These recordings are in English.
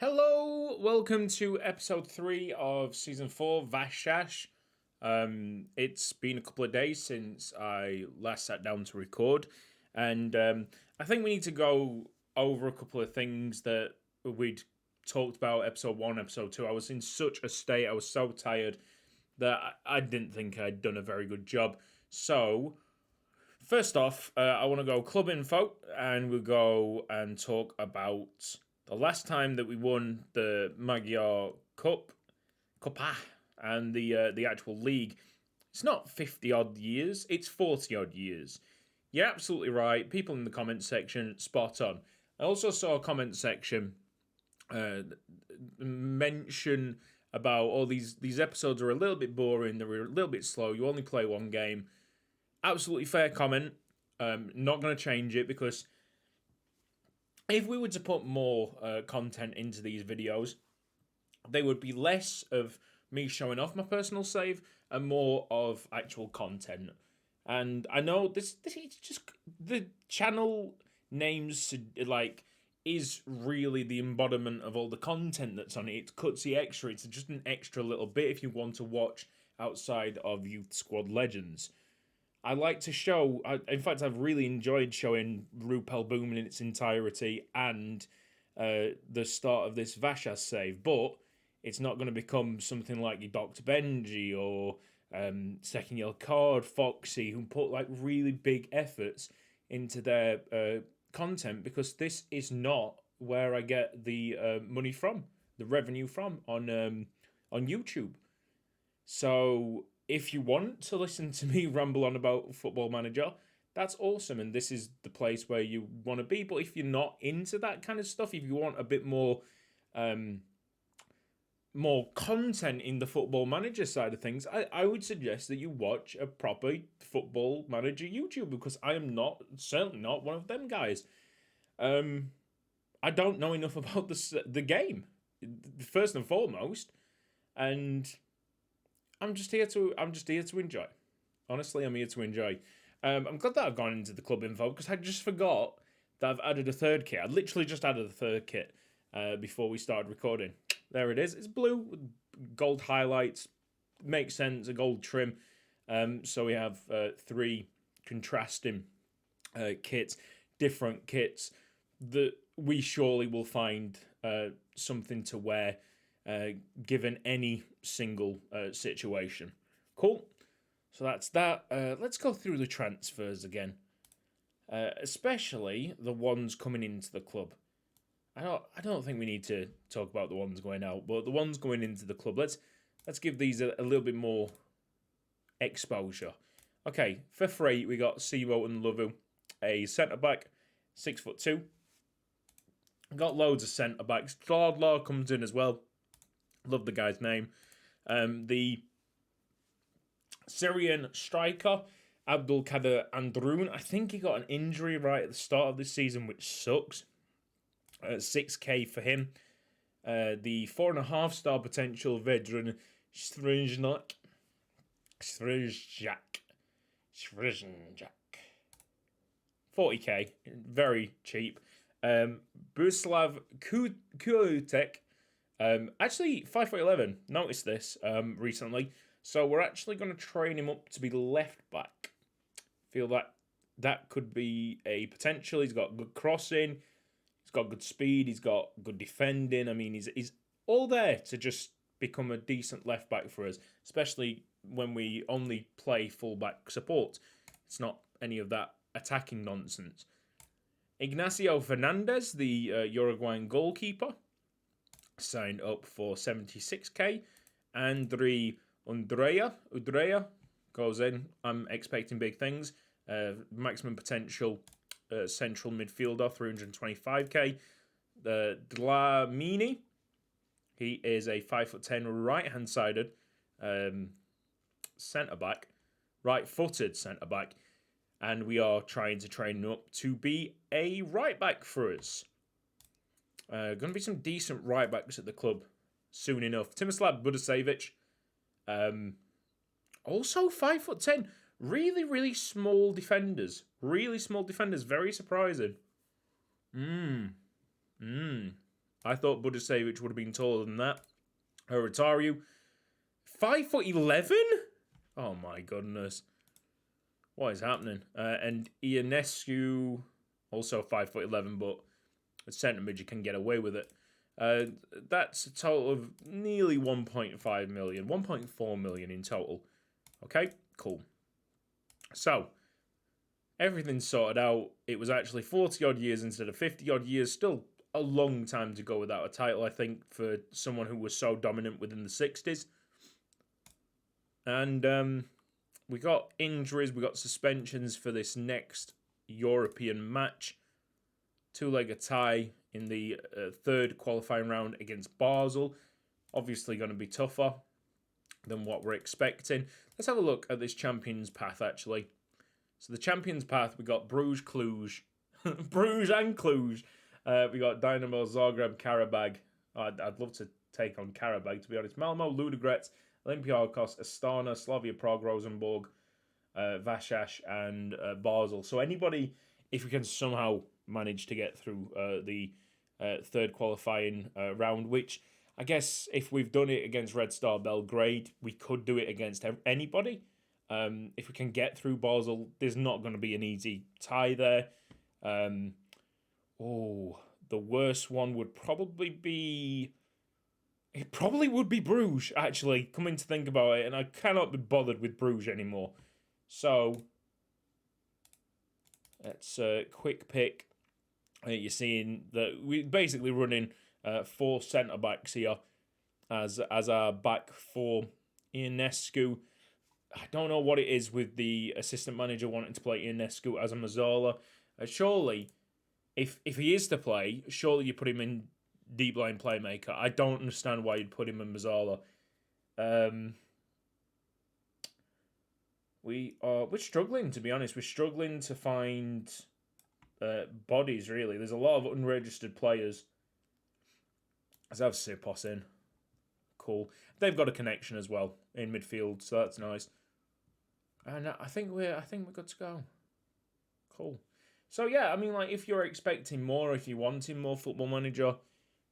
Hello, welcome to episode 3 of season 4, Vasas. It's been a couple of days since I last sat down to record, and I think we need to go over a couple of things that we'd talked about episode 1, episode 2. I was in such a state, I was so tired that I didn't think I'd done a very good job. So, first off, I want to go club info, and we'll go and talk about the last time that we won the Magyar Cup, and the actual league. It's not 50 odd years, it's 40 odd years. You're absolutely right. People in the comment section, spot on. I also saw a comment section mention about these episodes are a little bit boring, they're a little bit slow, you only play one game. Absolutely fair comment. Not going to change it because if we were to put more content into these videos, they would be less of me showing off my personal save and more of actual content. And I know this is just the channel names is really the embodiment of all the content that's on it. It's cutsy extra. It's just an extra little bit if you want to watch outside of Youth Squad Legends. I like to show, in fact, I've really enjoyed showing Rupel Boom in its entirety and the start of this Vasas save, but it's not going to become something like your Dr. Benji or Second Yellow Card, Foxy, who put like really big efforts into their content, because this is not where I get the money from, the revenue from on YouTube. So if you want to listen to me ramble on about Football Manager, that's awesome, and this is the place where you want to be. But if you're not into that kind of stuff, if you want a bit more content in the Football Manager side of things, I would suggest that you watch a proper Football Manager YouTube, because I am certainly not one of them guys. I don't know enough about the game, first and foremost, and I'm just here to enjoy. Honestly, I'm here to enjoy. I'm glad that I've gone into the club info, because I just forgot that I've added a third kit. I literally just added a third kit before we started recording. There it is. It's blue with gold highlights. Makes sense, a gold trim. So we have 3 contrasting kits, different kits that we surely will find something to wear given any single situation. Cool. So that's that. Let's go through the transfers again, especially the ones coming into the club. I don't think we need to talk about the ones going out, but the ones going into the club, let's give these a little bit more exposure. Okay, for free we got Simo and Lovu, a centre back, 6'2". Got loads of centre backs. Law comes in as well. Love the guy's name. The Syrian striker, Abdul Kader Androun, I think he got an injury right at the start of this season, which sucks. 6k for him. The 4.5-star potential veteran, Striznak. 40k, very cheap. Buslav Kulitek, actually 5'11". Noticed this recently. So we're actually going to train him up to be left back. Feel that could be a potential. He's got good crossing. He's got good speed. He's got good defending. I mean, he's all there to just become a decent left back for us, especially when we only play full-back support. It's not any of that attacking nonsense. Ignacio Fernandez, the Uruguayan goalkeeper, signed up for 76k. Udrea goes in. I'm expecting big things. Maximum potential central midfielder, 325k. Dlamini, he is a 5'10" right-hand sided centre-back, right-footed centre-back, and we are trying to train him up to be a right-back for us. Going to be some decent right-backs at the club soon enough. Timislav Budasevic, also 5'10". Really, really small defenders. Really small defenders. Very surprising. I thought Budasevic would have been taller than that. Rotariu, 5'11". Oh my goodness, what is happening? And Ionescu, also 5'11", but a centre mid you can get away with it. That's a total of nearly 1.5 million, 1.4 million in total. Okay, cool. So, everything's sorted out. It was actually 40 odd years instead of 50 odd years. Still a long time to go without a title, I think, for someone who was so dominant within the 60s. And we got injuries, we got suspensions for this next European match. Two-legged tie in the third qualifying round against Basel. Obviously going to be tougher than what we're expecting. Let's have a look at this Champions Path, actually. So the Champions Path, we got Bruges, Cluj. Bruges and Cluj. We got Dynamo, Zagreb, Karabag. I'd love to take on Karabag, to be honest. Malmo, Ludogorets, Olympiakos, Astana, Slavia Prague, Rosenborg, Vasas, and Basel. So anybody, if we can somehow manage to get through the third qualifying round, which I guess if we've done it against Red Star Belgrade, we could do it against anybody. If we can get through Basel, there's not going to be an easy tie there. The worst one would probably be... It probably would be Bruges, actually, coming to think about it, and I cannot be bothered with Bruges anymore. So, let's quick pick. You're seeing that we're basically running 4 centre-backs here as our back four. Ionescu, I don't know what it is with the assistant manager wanting to play Ionescu as a Mazzola. Surely, if he is to play, surely you put him in deep line playmaker. I don't understand why you'd put him in Mazzola. We're struggling, to be honest. We're struggling to find bodies, really. There's a lot of unregistered players. Let's have Sipos in. Cool. They've got a connection as well in midfield, so that's nice. And I think we're good to go. Cool. So yeah, I mean, like, if you're expecting more, if you're wanting more Football Manager,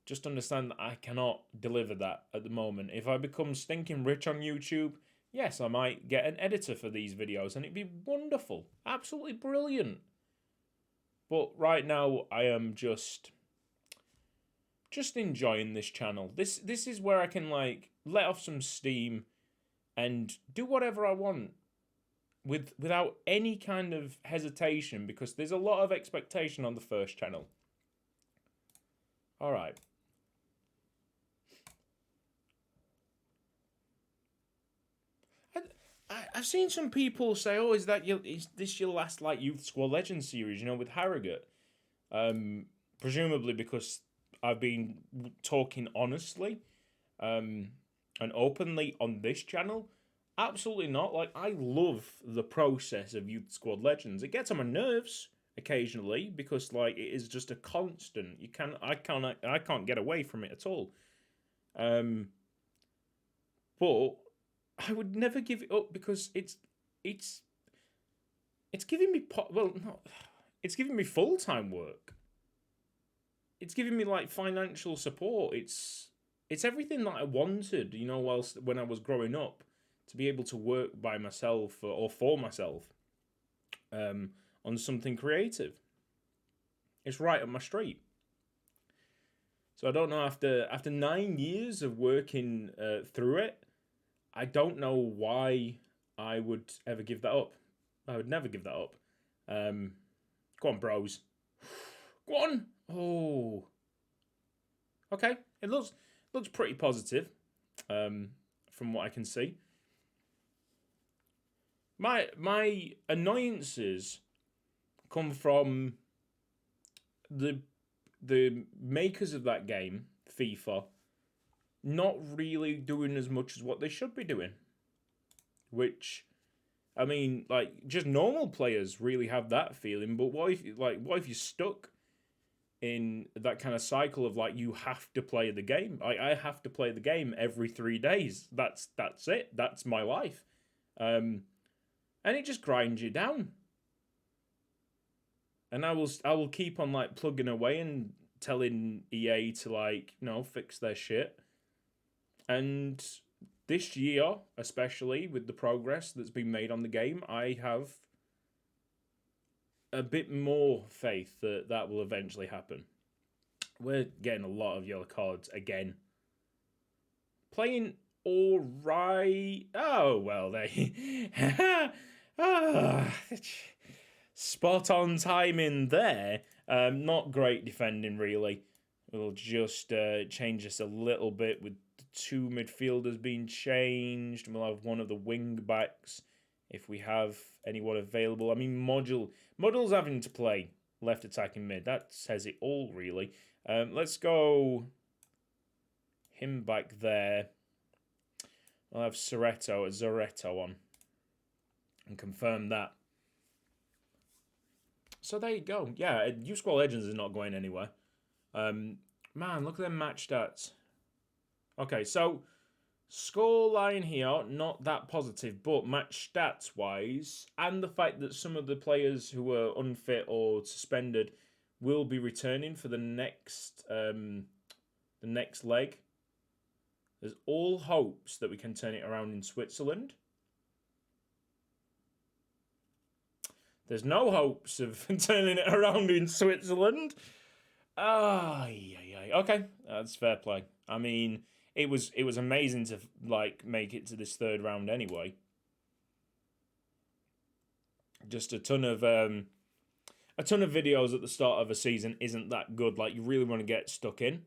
just understand that I cannot deliver that at the moment. If I become stinking rich on YouTube, yes, I might get an editor for these videos, and it'd be wonderful, absolutely brilliant. But right now, I am just enjoying this channel. This is where I can, like, let off some steam and do whatever I want without any kind of hesitation, because there's a lot of expectation on the first channel. All right. I've seen some people say, "Oh, is this your last, like, Youth Squad Legends series?" You know, with Harrogate. Presumably because I've been talking honestly, and openly on this channel. Absolutely not. Like, I love the process of Youth Squad Legends. It gets on my nerves occasionally because, like, it is just a constant. I can't get away from it at all. But I would never give it up because it's giving me it's giving me full-time work. It's giving me, like, financial support. It's everything that I wanted, you know, when I was growing up, to be able to work by myself or for myself on something creative. It's right up my street. So I don't know, after 9 years of working through it, I don't know why I would ever give that up. I would never give that up. Go on, bros. Go on. Oh. Okay. It looks pretty positive, from what I can see. My annoyances come from the makers of that game, FIFA, not really doing as much as what they should be doing. Which, I mean, like, just normal players really have that feeling, but what if you're stuck in that kind of cycle of, like, you have to play the game? I have to play the game every 3 days. That's it. That's my life. And it just grinds you down. And I will keep on, like, plugging away and telling EA to, like, fix their shit. And this year, especially with the progress that's been made on the game, I have a bit more faith that that will eventually happen. We're getting a lot of yellow cards again. Playing all right. Oh, well, they... spot on timing there. Not great defending, really. We'll just change this a little bit with the two midfielders being changed. We'll have one of the wing backs if we have anyone available. I mean, Module's having to play left attacking mid. That says it all, really. Let's go him back there. I'll have Zoretto on and confirm that. So there you go. Yeah, U-Squall Legends is not going anywhere. Man, look at them match stats. Okay, so scoreline here, not that positive, but match stats wise, and the fact that some of the players who were unfit or suspended will be returning for the next leg. There's all hopes that we can turn it around in Switzerland. There's no hopes of turning it around in Switzerland. Okay, that's fair play. I mean, it was amazing to make it to this third round anyway. Just a ton of videos at the start of a season isn't that good. Like, you really want to get stuck in.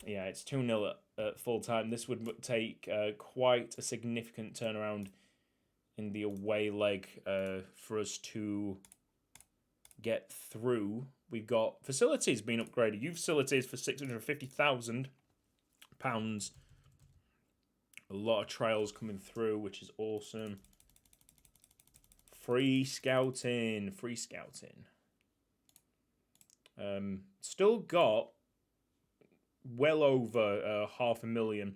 Yeah, it's 2-0 at full time. This would take quite a significant turnaround in the away leg for us to get through. We've got facilities being upgraded. Youth facilities for £650,000. A lot of trials coming through, which is awesome. Free scouting. Still got well over 500,000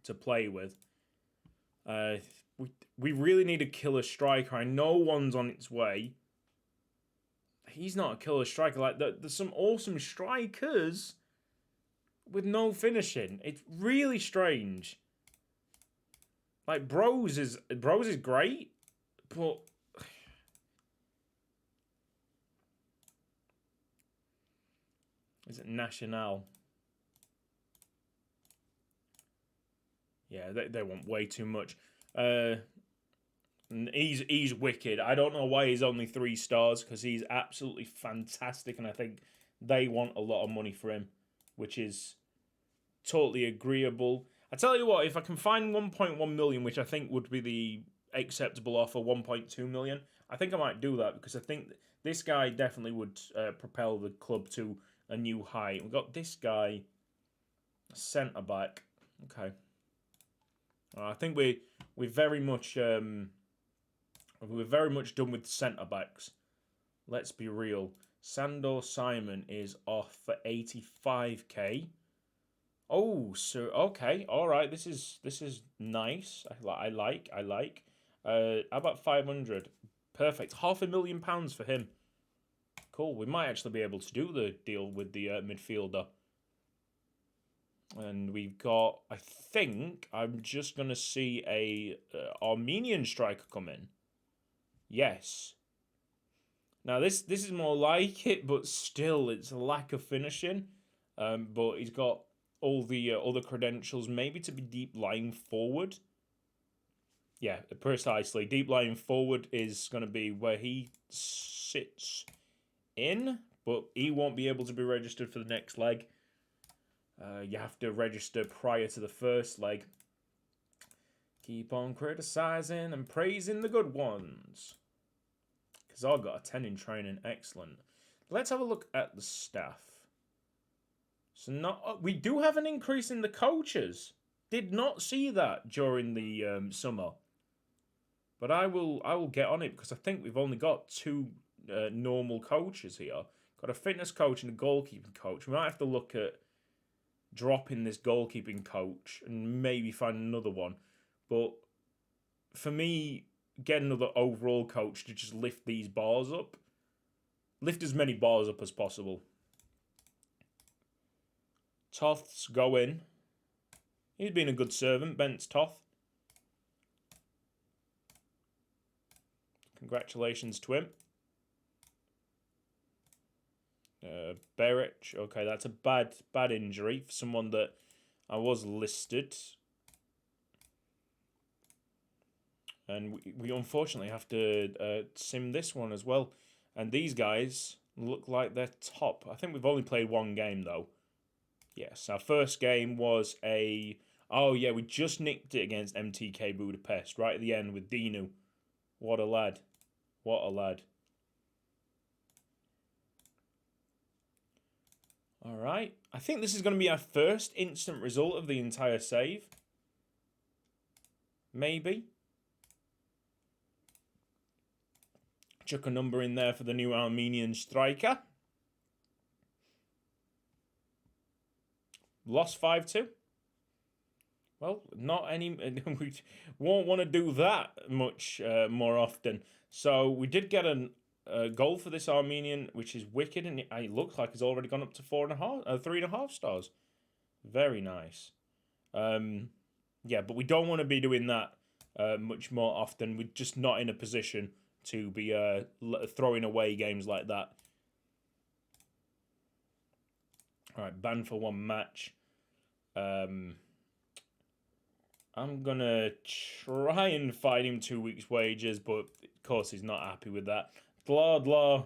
to play with. We really need a killer striker. I know one's on its way. He's not a killer striker. Like, there's some awesome strikers with no finishing. It's really strange. Like, Bros is great, but is it Nacional? Yeah, they want way too much. He's wicked. I don't know why he's only 3 stars, because he's absolutely fantastic, and I think they want a lot of money for him, which is totally agreeable. I tell you what, if I can find 1.1 million, which I think would be the acceptable offer, 1.2 million, I think I might do that, because I think this guy definitely would propel the club to a new height. We've got this guy, centre back. Okay. I think we're very much done with centre backs. Let's be real. Sandor Simon is off for 85k. Oh, so okay, all right. This is nice. I like. How about 500? Perfect. £500,000 for him. Cool. We might actually be able to do the deal with the midfielder. And we've got, I think, I'm just going to see a Armenian striker come in. Yes. Now, this is more like it, but still, it's a lack of finishing. But he's got all the other credentials, maybe to be deep lying forward. Yeah, precisely. Deep lying forward is going to be where he sits in, but he won't be able to be registered for the next leg. You have to register prior to the first leg. Keep on criticizing and praising the good ones. Because I got a 10 in training. Excellent. Let's have a look at the staff. So we do have an increase in the coaches. Did not see that during the summer. But I will get on it, because I think we've only got 2 normal coaches here. Got a fitness coach and a goalkeeping coach. We might have to look at dropping this goalkeeping coach and maybe find another one. But for me, get another overall coach to just lift these bars up. Lift as many bars up as possible. Toth's going. He's been a good servant, Bent's Toth. Congratulations to him. Berich. Okay, that's a bad injury for someone that I was listed. And we unfortunately have to sim this one as well. And these guys look like they're top. I think we've only played one game, though. Yes, our first game was a... Oh, yeah, we just nicked it against MTK Budapest right at the end with Dinu. What a lad. What a lad. All right. I think this is going to be our first instant result of the entire save. Maybe. Chuck a number in there for the new Armenian striker. Lost 5-2. Well, not any... We won't want to do that much more often. So we did get a goal for this Armenian, which is wicked, and it looks like it's already gone up to 3.5 stars. Very nice. Yeah, but we don't want to be doing that much more often. We're just not in a position to be throwing away games like that. All right, banned for one match. I'm going to try and fight him 2 weeks' wages, but of course he's not happy with that. Blah.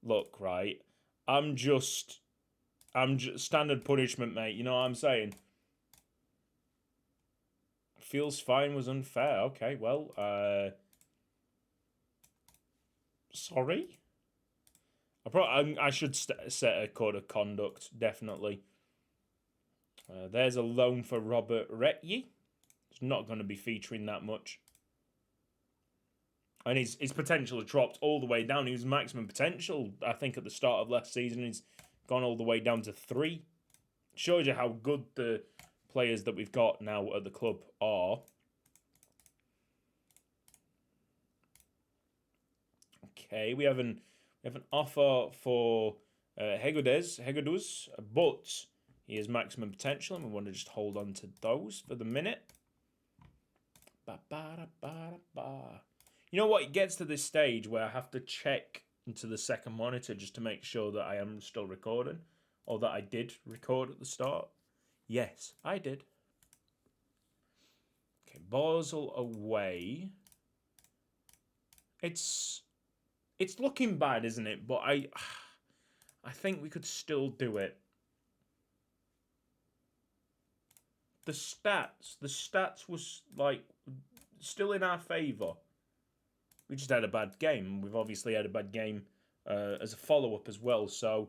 Look, right. I'm just standard punishment, mate. You know what I'm saying? Feels fine was unfair. Okay, well, sorry. I should set a code of conduct, definitely. There's a loan for Robert Retye. It's not going to be featuring that much. And his potential has dropped all the way down. He was maximum potential, I think, at the start of last season. He's gone all the way down to 3. Shows you how good the players that we've got now at the club are. Okay, we have an offer for Hegedus, but he has maximum potential, and we want to just hold on to those for the minute. You know what? It gets to this stage where I have to check into the second monitor just to make sure that I am still recording, or that I did record at the start. Yes, I did. Okay, Basel away. It's looking bad, isn't it? But I think we could still do it. The stats was like still in our favour. We just had a bad game. We've obviously had a bad game as a follow-up as well. So,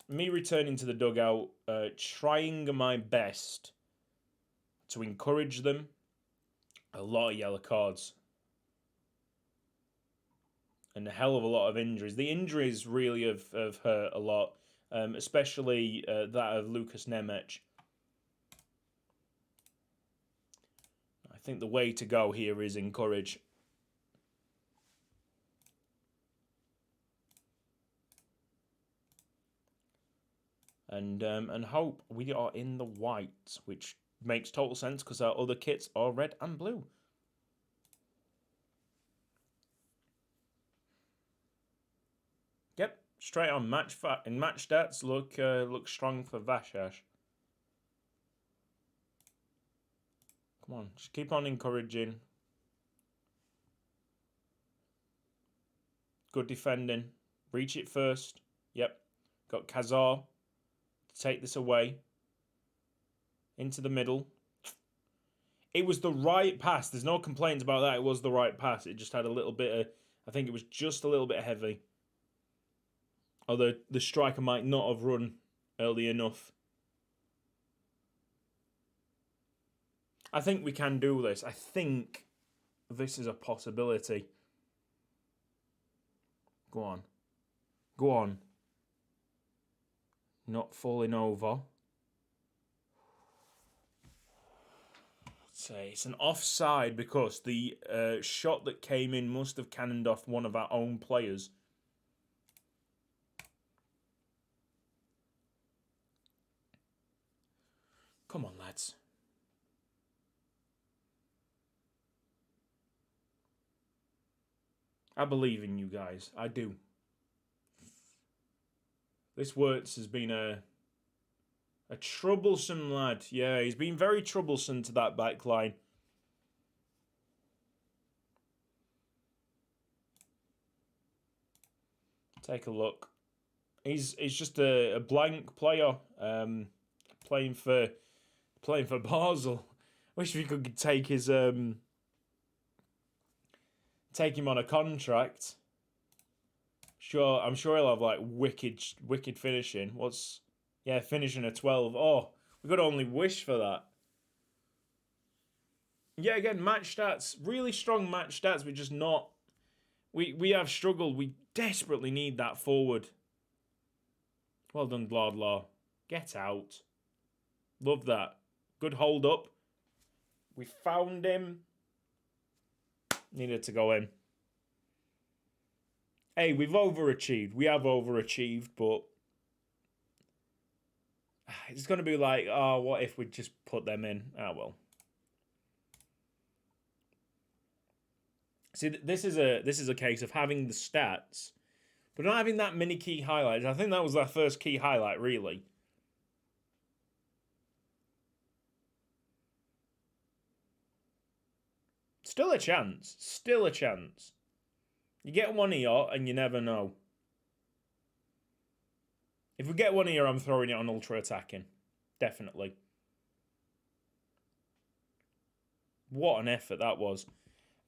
me returning to the dugout, trying my best to encourage them. A lot of yellow cards. And a hell of a lot of injuries. The injuries really have hurt a lot, especially that of Lucas Nemec. I think the way to go here is encourage. And hope we are in the white, which makes total sense because our other kits are red and blue. Yep, straight on match stats look strong for Vasas. Come on, just keep on encouraging. Good defending. Reach it first. Yep. Got Kazar to take this away. Into the middle. It was the right pass. There's no complaints about that. It was the right pass. It just had a little bit of... I think it was just a little bit heavy. Although the striker might not have run early enough. I think we can do this. I think this is a possibility. Go on. Go on. Not falling over. Say it's an offside because the shot that came in must have cannoned off one of our own players. Come on, lads. I believe in you guys. I do. This Wirtz has been a troublesome lad. Yeah, he's been very troublesome to that back line. Take a look. He's just a blank player. Playing for Basel. Wish we could take his take him on a contract. Sure, I'm sure he'll have like wicked finishing. Finishing a 12. Oh, we could only wish for that. Yeah, again, match stats, really strong match stats, but just not. We have struggled. We desperately need that forward. Well done, Bladlaw. Get out. Love that. Good hold up. We found him. Needed to go in. Hey, we've overachieved. We have overachieved, but it's going to be like, oh, what if we just put them in? Ah, well. See, this is a case of having the stats, but not having that many key highlights. I think that was our first key highlight, really. Still a chance. Still a chance. You get one here, and you never know. If we get one here, I'm throwing it on ultra attacking. Definitely. What an effort that was.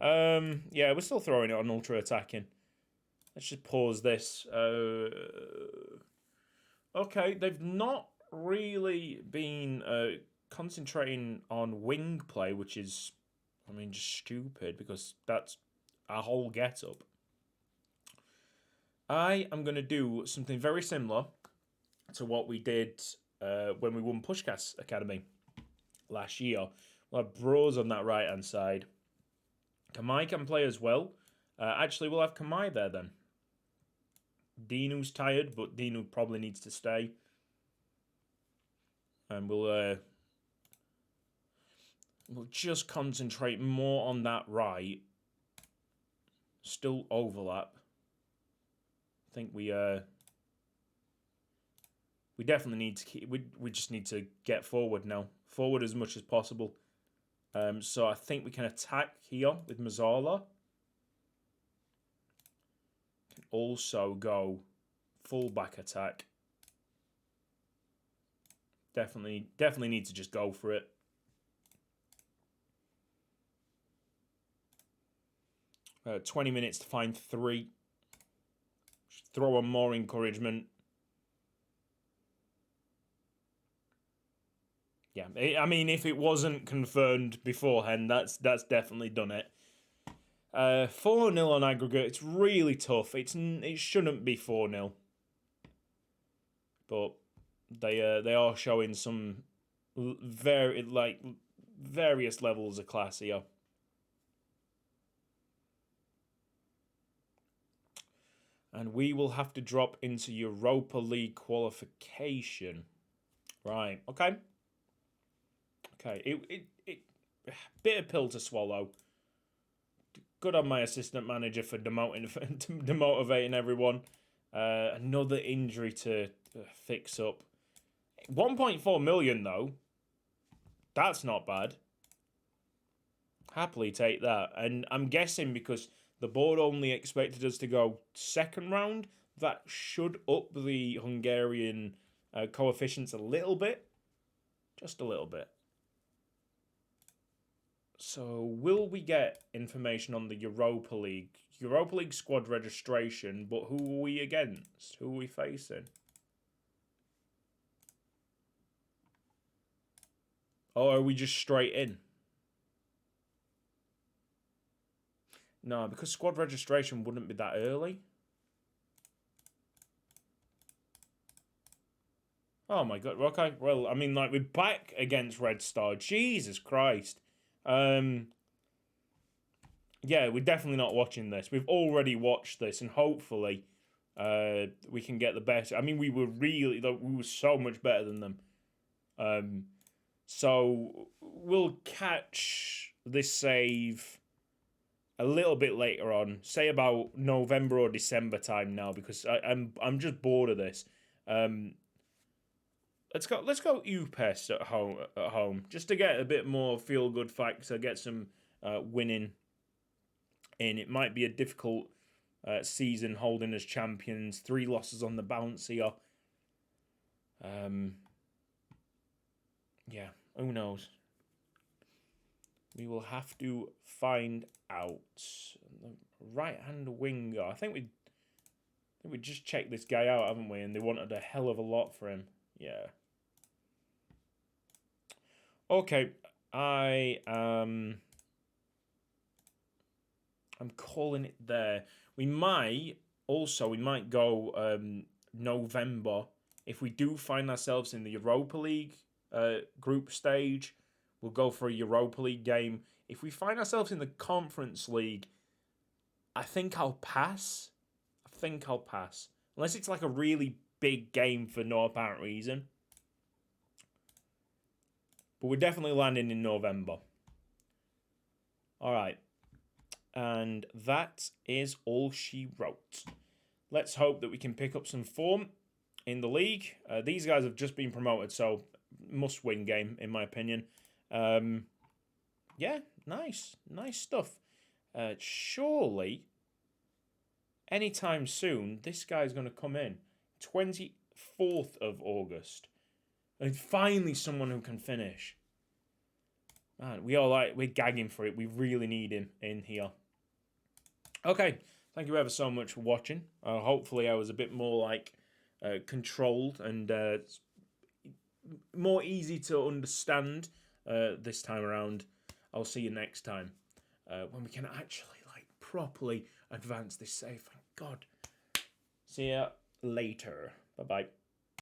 Yeah, we're still throwing it on ultra attacking. Let's just pause this. Okay, they've not really been concentrating on wing play, which is, I mean, just stupid because that's our whole get-up. I am going to do something very similar to what we did when we won Pushkas Academy last year. We'll have Bros on that right-hand side. Kamai can play as well. Actually, we'll have Kamai there then. Dinu's tired, but Dinu probably needs to stay. And we'll just concentrate more on that right. Still overlap. I think we definitely need to keep. We just need to get forward now. Forward as much as possible. So I think we can attack here with Mazzala. Can also go full back attack. Definitely need to just go for it. Uh, 20 minutes to find 3. Just throw on more encouragement. Yeah, I mean, if it wasn't confirmed beforehand, that's definitely done it. 4-0 on aggregate. It's really tough. It shouldn't be 4-0, but they are showing some various levels of class here. And we will have to drop into Europa League qualification. Right. Okay. Okay. It bit of pill to swallow. Good on my assistant manager for demotivating everyone. Another injury to fix up. 1.4 million though. That's not bad. Happily take that. And I'm guessing because the board only expected us to go second round, that should up the Hungarian coefficients a little bit. Just a little bit. So, will we get information on the Europa League? Europa League squad registration, but who are we against? Who are we facing? Or are we just straight in? No, because squad registration wouldn't be that early. Oh my god, okay. Well, I mean, like, we're back against Red Star. Jesus Christ. Yeah, we're definitely not watching this. We've already watched this, and hopefully we can get the best. I mean, we were so much better than them. So we'll catch this save a little bit later on, say about November or December time now, because I'm just bored of this. Let's go UPES at home just to get a bit more feel good factor, get some winning in. It might be a difficult season holding as champions. 3 losses on the bounce here. Yeah, who knows? We will have to find out. The right-hand winger. I think we just checked this guy out, haven't we? And they wanted a hell of a lot for him. Yeah. Okay, I'm calling it there. We might go November if we do find ourselves in the Europa League group stage. We'll go for a Europa League game. If we find ourselves in the Conference League, I think I'll pass. Unless it's like a really big game for no apparent reason. But we're definitely landing in November. All right. And that is all she wrote. Let's hope that we can pick up some form in the league. These guys have just been promoted, so must-win game, in my opinion. Yeah, nice stuff. Surely, anytime soon, this guy's going to come in. 24th of August. And finally someone who can finish. Man, we're gagging for it. We really need him in here. Okay, thank you ever so much for watching. Hopefully I was a bit more controlled and more easy to understand this time around. I'll see you next time when we can actually properly advance this save. Thank God. See ya later. Bye-bye.